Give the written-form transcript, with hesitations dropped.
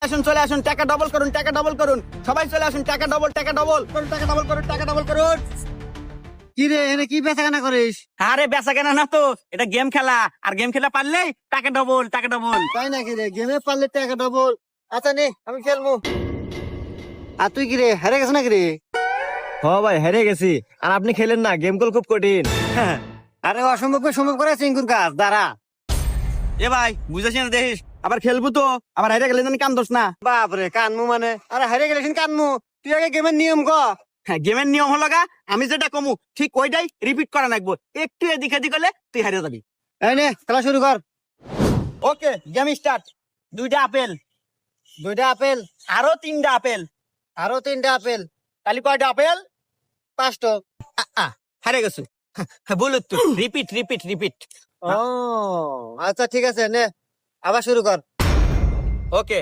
আসুন চলে আসুন, টাকা ডবল করুন, টাকা ডবল করুন, সবাই চলে আসুন, টাকা ডবল করুন, টাকা ডবল করুন, টাকা ডবল করুন। কি রে এনে কি বেচা কেনা করিস? আরে বেচা কেনা না তো, এটা গেম খেলা, আর গেম খেলা পারলেই টাকা ডবল, টাকা ডবল। তাই নাকি রে? গেমে পারলে টাকা ডবল। আচ্ছা নে আমি খেলবো। আর তুই কি রে হেরে গেছ নাকি রে? ভাই হেরে গেছি। আর আপনি খেলেন না, গেম কল খুব কঠিন। আরে অসম্ভব সম্ভব করে চিঙ্কুর কাজ দাঁড়া। এ ভাই বুঝেছি না, দেখিস আবার খেলবো তো, আবার হাইরে গেলে আমি কান্দোস না। বাপরে কানমু মানে? আরে হেরে গেলে কানমু? তুই আগে গেমের নিয়ম ক। হ্যাঁ, গেমের নিয়ম হলো গা, আমি যেটা কমু ঠিক ওইটাই রিপিট করা লাগবো। একটু এদিকে এদিক হলে তুই হারিয়ে যাবি। এই নে খেলা শুরু কর। ওকে, গেম স্টার্ট। 2টা আপেল, 2টা আপেল, আরো 3টা আপেল। আরো 3টা আপেল, তাহলে কয়টা আপেল? 5টো। হারে গেছো। বলো তো, রিপিট রিপিট রিপিট। ও আচ্ছা ঠিক আছে নে আবার শুরু কর। ওকে,